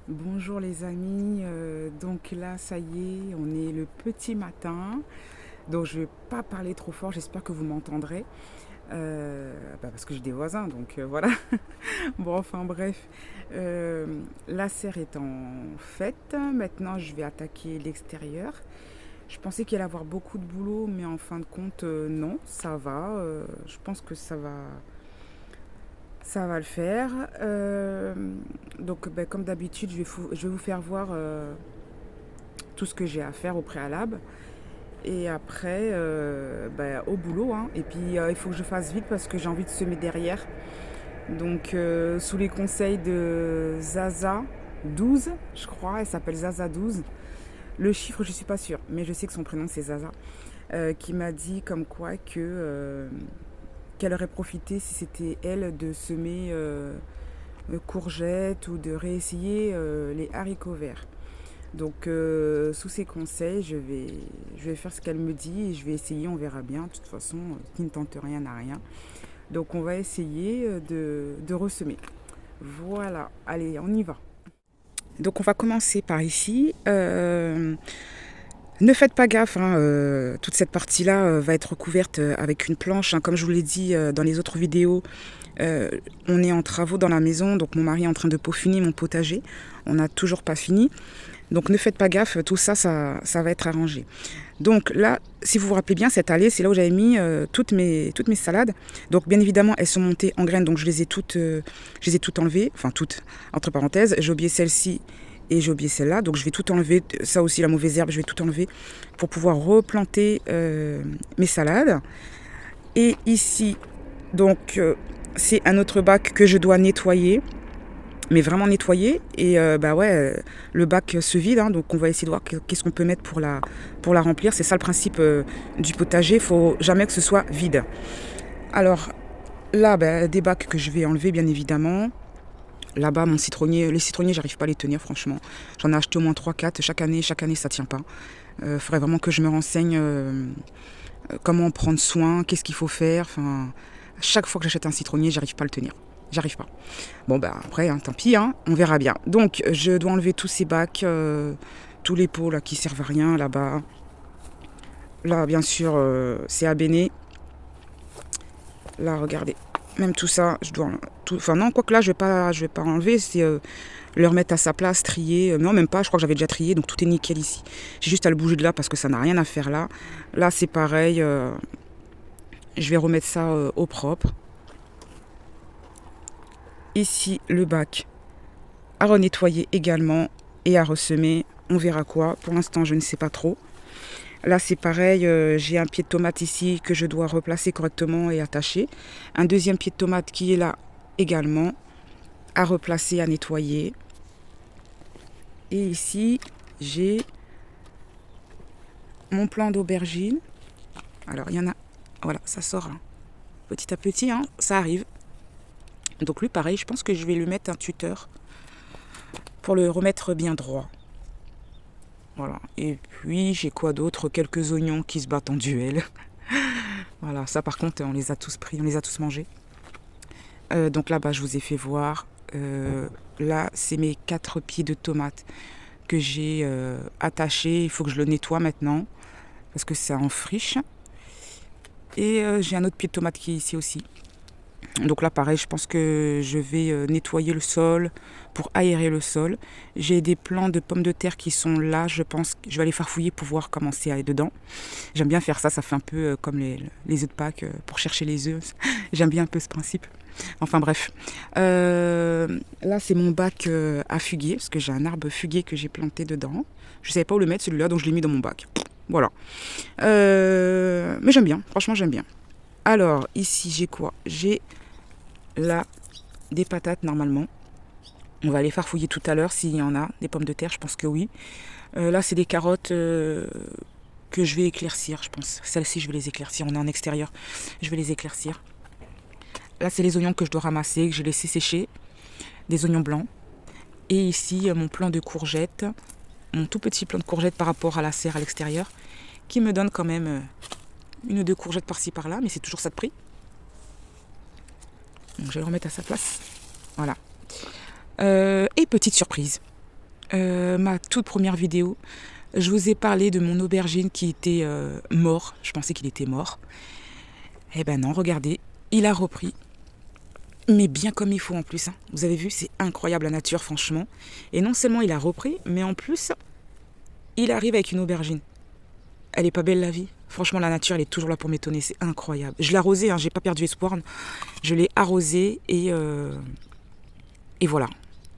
Bonjour les amis, donc là ça y est, on est le petit matin, donc je vais pas parler trop fort, j'espère que vous m'entendrez, parce que j'ai des voisins, donc voilà. Bon enfin bref, la serre est en fête, maintenant je vais attaquer l'extérieur. Je pensais qu'il allait y avoir beaucoup de boulot, mais en fin de compte non, ça va, je pense que ça va le faire. Donc, comme d'habitude, je vais vous faire voir tout ce que j'ai à faire au préalable. Et après, au boulot, hein. Et puis, il faut que je fasse vite parce que j'ai envie de semer derrière. Donc, sous les conseils de Zaza 12, je crois, elle s'appelle Zaza 12. Le chiffre, je suis pas sûre, mais je sais que son prénom c'est Zaza, qui m'a dit comme quoi qu'elle aurait profité si c'était elle de semer courgettes ou de réessayer les haricots verts. Donc sous ses conseils, je vais faire ce qu'elle me dit et je vais essayer, on verra bien. De toute façon, qui ne tente rien n'a rien. Donc on va essayer de ressemer. Voilà, allez, on y va. Donc on va commencer par ici. Ne faites pas gaffe, hein, toute cette partie-là va être recouverte avec une planche. Hein, comme je vous l'ai dit dans les autres vidéos, on est en travaux dans la maison, donc mon mari est en train de peaufiner mon potager. On n'a toujours pas fini. Donc ne faites pas gaffe, tout ça, ça va être arrangé. Donc là, si vous vous rappelez bien, cette allée, c'est là où j'avais mis toutes mes salades. Donc bien évidemment, elles sont montées en graines, donc je les ai toutes enlevées, enfin toutes, entre parenthèses. J'ai oublié celle-ci et j'ai oublié celle-là. Donc je vais tout enlever, ça aussi la mauvaise herbe, je vais tout enlever pour pouvoir replanter mes salades. Et ici, donc c'est un autre bac que je dois nettoyer, mais vraiment nettoyer. Et le bac se vide, hein, donc on va essayer de voir qu'est-ce qu'on peut mettre pour la remplir. C'est ça le principe du potager, il faut jamais que ce soit vide. Alors là, des bacs que je vais enlever bien évidemment. Là-bas, les citronniers, j'arrive pas à les tenir franchement. J'en ai acheté au moins 3-4 chaque année ça tient pas. Faudrait vraiment que je me renseigne comment en prendre soin, qu'est-ce qu'il faut faire. Enfin, chaque fois que j'achète un citronnier, j'arrive pas à le tenir. J'arrive pas. Bon, après, hein, tant pis, hein, on verra bien. Donc, je dois enlever tous ces bacs, tous les pots là, qui servent à rien là-bas. Là, bien sûr, c'est abéné. Là, regardez. Même tout ça, je dois... Enfin, non, quoique là, je vais pas enlever. C'est le remettre à sa place, trier. Non, même pas, je crois que j'avais déjà trié, donc tout est nickel ici. J'ai juste à le bouger de là parce que ça n'a rien à faire là. Là, c'est pareil. Je vais remettre ça au propre. Ici, le bac à renettoyer également et à ressemer. On verra quoi. Pour l'instant, je ne sais pas trop. Là, c'est pareil. J'ai un pied de tomate ici que je dois replacer correctement et attacher. Un deuxième pied de tomate qui est là également à replacer, à nettoyer. Et ici, j'ai mon plant d'aubergine. Alors, il y en a... Voilà, ça sort hein, petit à petit. Hein, ça arrive. Donc lui, pareil, je pense que je vais lui mettre un tuteur pour le remettre bien droit. Voilà. Et puis, j'ai quoi d'autre? Quelques oignons qui se battent en duel. Voilà, ça par contre, on les a tous pris, on les a tous mangés. Donc là-bas, je vous ai fait voir. Là, c'est mes 4 pieds de tomates que j'ai attachés. Il faut que je le nettoie maintenant parce que c'est en friche. Et j'ai un autre pied de tomate qui est ici aussi. Donc là, pareil, je pense que je vais nettoyer le sol pour aérer le sol. J'ai des plants de pommes de terre qui sont là. Je pense que je vais aller farfouiller pour voir comment c'est aller dedans. J'aime bien faire ça. Ça fait un peu comme les œufs de Pâques pour chercher les œufs. J'aime bien un peu ce principe. Enfin bref. Là, c'est mon bac à fuguier parce que j'ai un arbre fuguier que j'ai planté dedans. Je ne savais pas où le mettre celui-là, donc je l'ai mis dans mon bac. Voilà. Mais j'aime bien. Franchement, j'aime bien. Alors, ici, j'ai quoi? J'ai là des patates normalement. On va aller farfouiller tout à l'heure s'il y en a. Des pommes de terre, je pense que oui. Là, c'est des carottes que je vais éclaircir, je pense. Celles-ci, je vais les éclaircir. On est en extérieur. Je vais les éclaircir. Là, c'est les oignons que je dois ramasser, que j'ai laissé sécher. Des oignons blancs. Et ici, mon plant de courgettes. Mon tout petit plant de courgettes par rapport à la serre à l'extérieur. Qui me donne quand même une ou deux courgettes par-ci par-là. Mais c'est toujours ça de prix. Donc, je vais le remettre à sa place. Voilà. Et petite surprise. Ma toute première vidéo, je vous ai parlé de mon aubergine qui était mort. Je pensais qu'il était mort. Eh ben non, regardez, il a repris. Mais bien comme il faut en plus. Hein. Vous avez vu, c'est incroyable la nature, franchement. Et non seulement il a repris, mais en plus, il arrive avec une aubergine. Elle est pas belle la vie. Franchement, la nature, elle est toujours là pour m'étonner. C'est incroyable. Je l'ai arrosée, hein, j'ai pas perdu espoir. Je l'ai arrosée et voilà.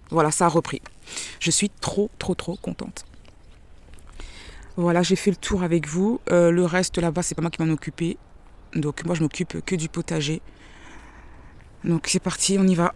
Voilà, ça a repris. Je suis trop contente. Voilà, j'ai fait le tour avec vous. Le reste là-bas, c'est pas moi qui m'en occupais. Donc moi, je m'occupe que du potager. Donc c'est parti, on y va.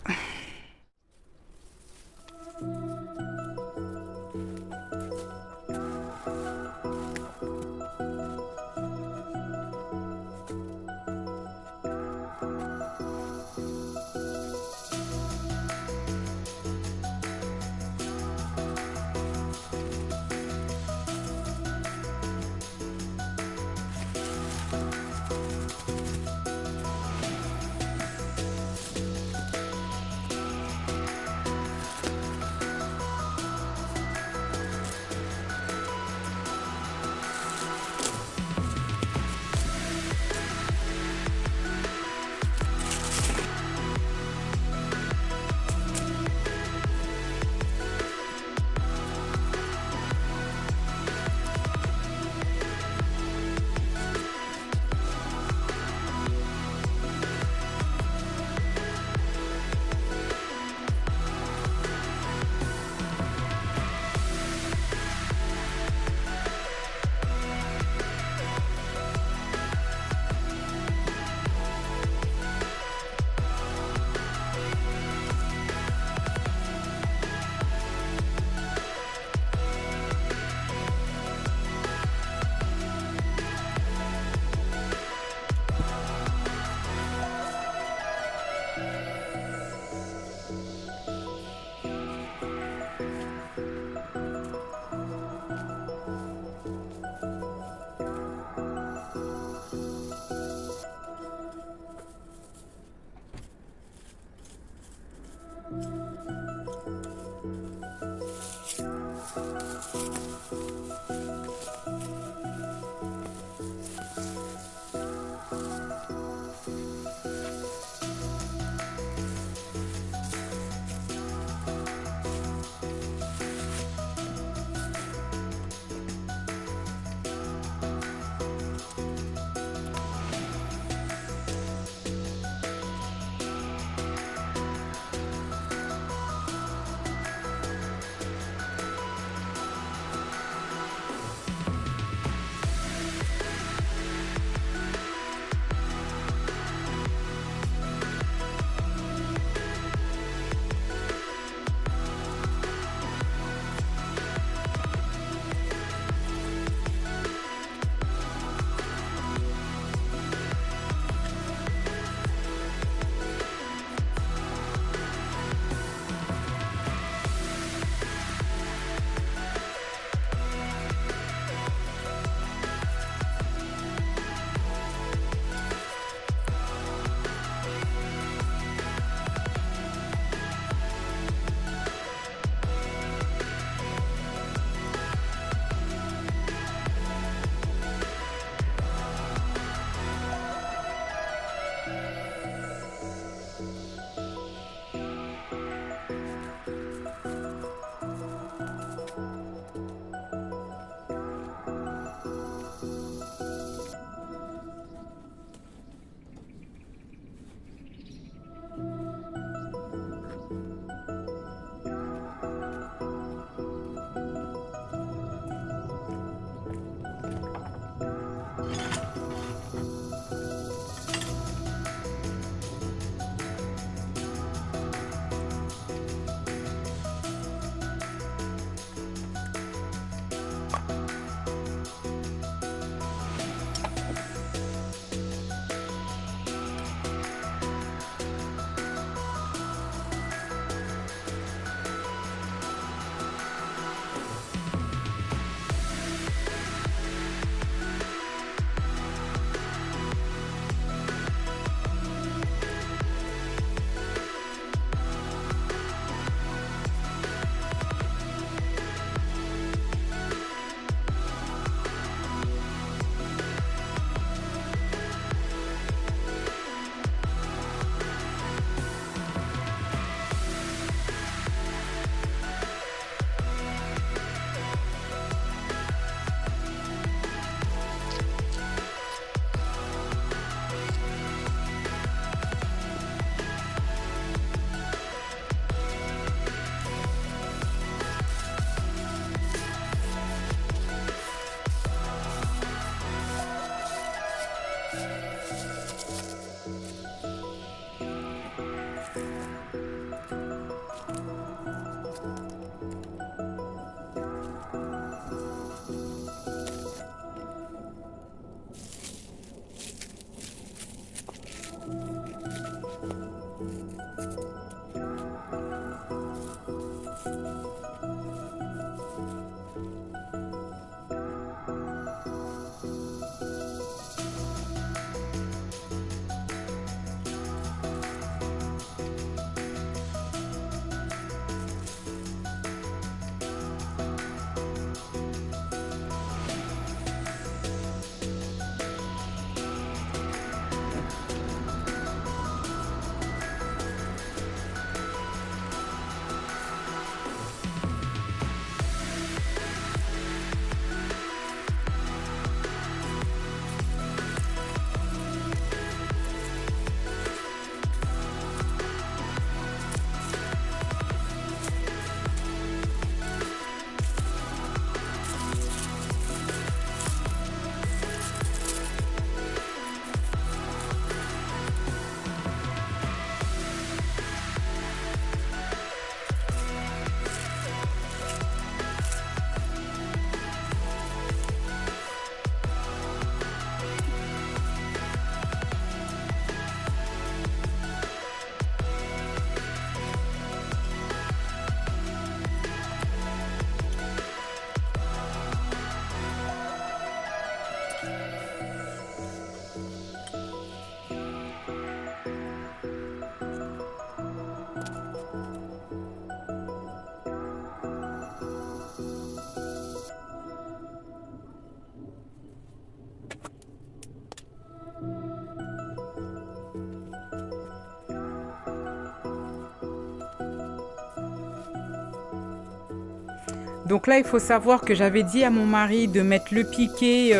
Donc là, il faut savoir que j'avais dit à mon mari de mettre le piquet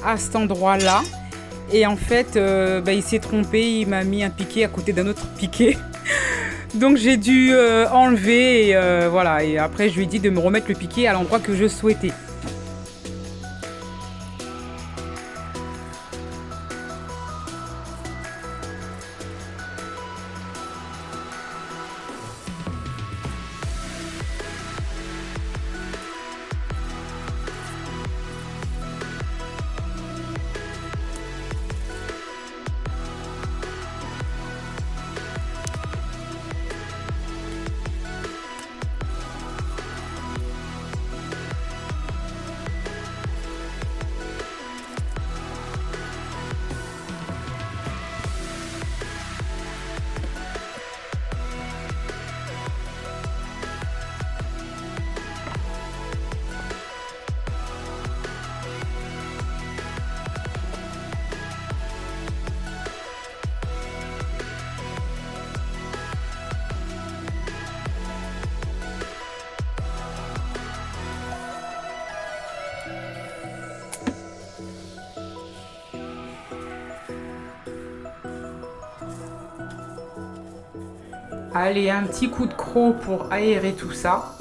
à cet endroit-là. Et en fait, il s'est trompé, il m'a mis un piquet à côté d'un autre piquet. Donc j'ai dû enlever et voilà. Et après, je lui ai dit de me remettre le piquet à l'endroit que je souhaitais. Allez, un petit coup de croc pour aérer tout ça.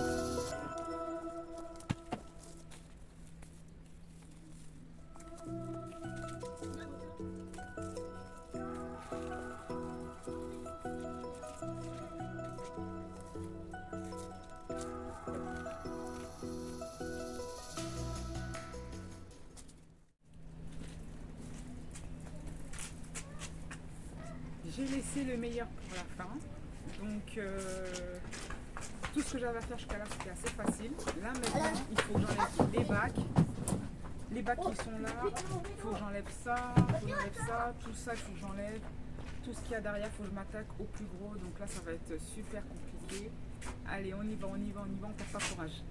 J'ai laissé le meilleur pour la fin. Donc, tout ce que j'avais à faire jusqu'à là, c'était assez facile. Là, maintenant, il faut que j'enlève les bacs. Les bacs qui sont là, il faut que j'enlève ça, tout ça, il faut que j'enlève. Tout ce qu'il y a derrière, il faut que je m'attaque au plus gros. Donc là, ça va être super compliqué. Allez, on y va, on perd pas courage.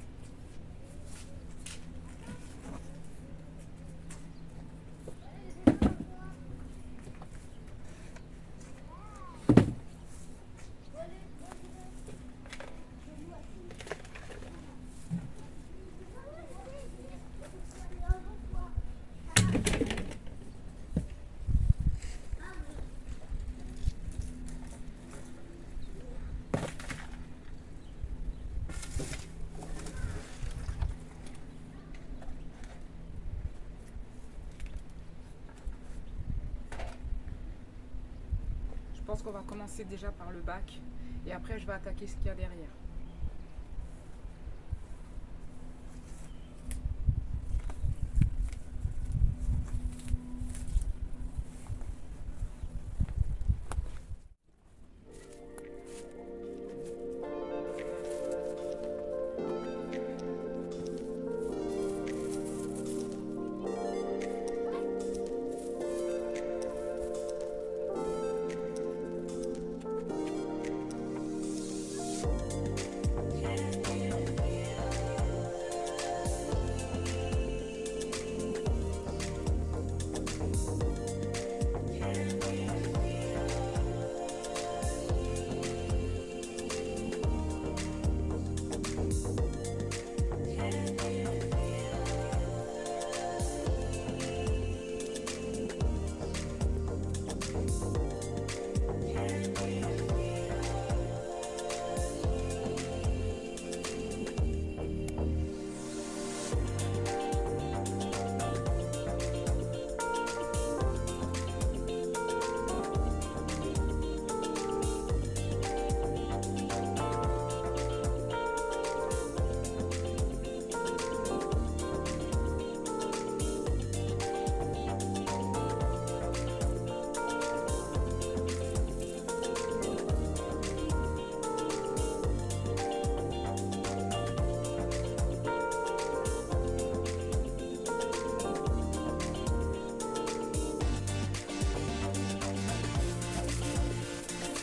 Je pense qu'on va commencer déjà par le bac et après je vais attaquer ce qu'il y a derrière.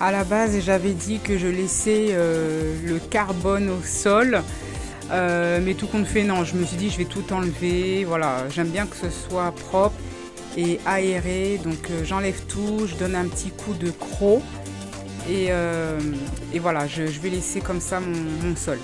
À la base, j'avais dit que je laissais le carbone au sol, mais tout compte fait, non. Je me suis dit, je vais tout enlever. Voilà, j'aime bien que ce soit propre et aéré, donc j'enlève tout, je donne un petit coup de croc et, euh, et voilà, je vais laisser comme ça mon sol.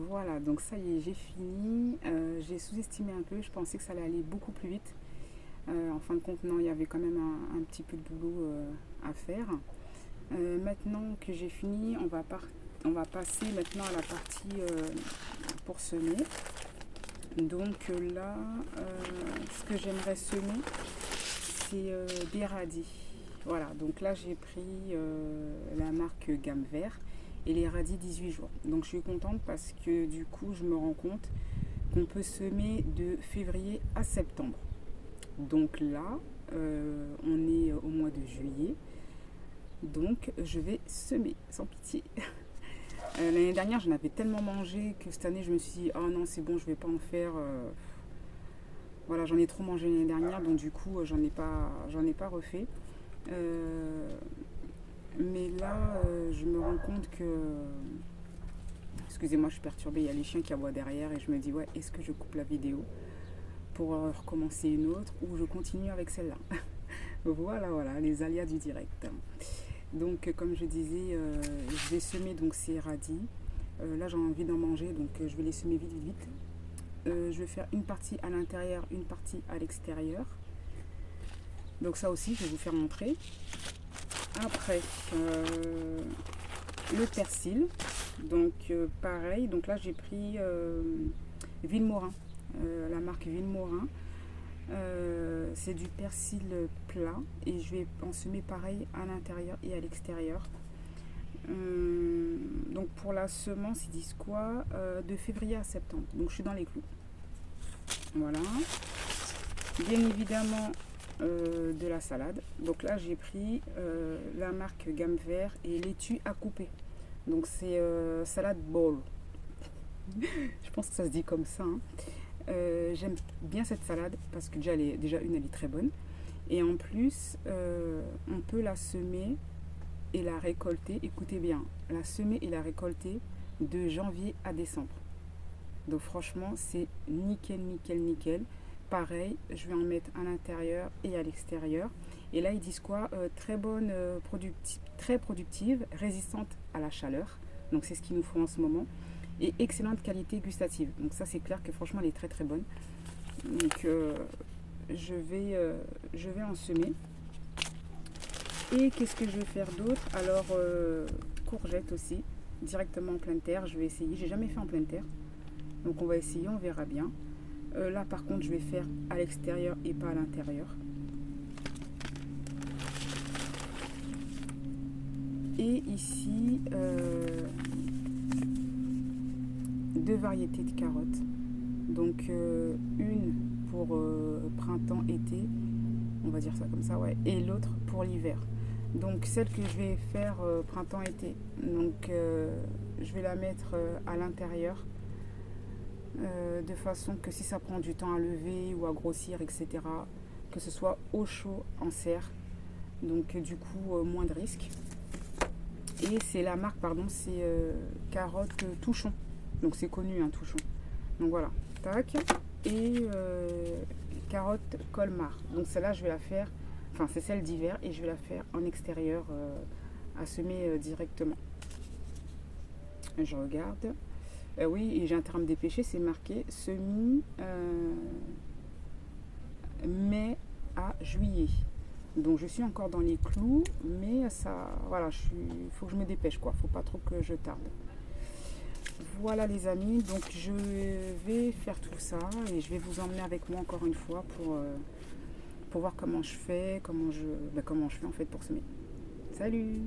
Voilà, donc ça y est, j'ai fini. J'ai sous-estimé un peu, je pensais que ça allait aller beaucoup plus vite. En fin de compte, non, il y avait quand même un petit peu de boulot à faire. Maintenant que j'ai fini, on va passer maintenant à la partie pour semer. Donc là, ce que j'aimerais semer, c'est des radis. Voilà, donc là j'ai pris la marque Gamme Vert et les radis 18 jours. Donc je suis contente parce que du coup je me rends compte qu'on peut semer de février à septembre. Donc là, on est au mois de juillet. Donc je vais semer sans pitié. L'année dernière, j'en avais tellement mangé que cette année, je me suis dit, oh non, c'est bon, je vais pas en faire. Voilà, j'en ai trop mangé l'année dernière, donc du coup, j'en ai pas refait. Euh, mais là, je me rends compte que. Excusez-moi, je suis perturbée, il y a les chiens qui aboient derrière et je me dis, ouais, est-ce que je coupe la vidéo pour recommencer une autre ou je continue avec celle-là. Voilà, les aléas du direct. Donc, comme je disais, je vais semer donc ces radis. Là, j'ai envie d'en manger, donc je vais les semer vite. Je vais faire une partie à l'intérieur, une partie à l'extérieur. Donc ça aussi, je vais vous faire montrer. Après, le persil. Donc pareil, donc là j'ai pris Villemorin, la marque Villemorin. C'est du persil plat et je vais en semer pareil à l'intérieur et à l'extérieur. Donc pour la semence, ils disent quoi de février à septembre. Donc je suis dans les clous. Voilà. Bien évidemment de la salade. Donc là j'ai pris la marque Gamme Vert et laitue à couper. Donc c'est salade bowl. Je pense que ça se dit comme ça. Hein. J'aime bien cette salade parce que déjà une elle est très bonne. Et en plus on peut la semer et la récolter. Écoutez bien, la semer et la récolter de janvier à décembre. Donc franchement c'est nickel. Pareil, je vais en mettre à l'intérieur et à l'extérieur. Et là, ils disent quoi très bonne, très productive, résistante à la chaleur. Donc c'est ce qu'il nous faut en ce moment. Et excellente qualité gustative. Donc ça, c'est clair que franchement, elle est très bonne. Donc je vais en semer. Et qu'est-ce que je vais faire d'autre? Alors, courgettes aussi, directement en pleine terre. Je vais essayer. J'ai jamais fait en pleine terre. Donc on va essayer, on verra bien. Là par contre je vais faire à l'extérieur et pas à l'intérieur. Et ici deux variétés de carottes. Donc une pour printemps-été, on va dire ça comme ça, ouais, et l'autre pour l'hiver. Donc celle que je vais faire printemps-été, donc je vais la mettre à l'intérieur. De façon que si ça prend du temps à lever ou à grossir, etc., que ce soit au chaud en serre. Donc du coup, moins de risques. Et c'est la marque, pardon, c'est carotte Touchon. Donc c'est connu, un Touchon. Donc voilà, tac. Et carotte Colmar. Donc celle-là, je vais la faire, enfin c'est celle d'hiver et je vais la faire en extérieur à semer directement. Je regarde. Oui, et j'ai un terme dépêché, c'est marqué semis mai à juillet. Donc je suis encore dans les clous, mais ça, voilà, faut que je me dépêche quoi, faut pas trop que je tarde. Voilà les amis, donc je vais faire tout ça et je vais vous emmener avec moi encore une fois pour voir comment je fais, comment je fais en fait pour semer. Salut!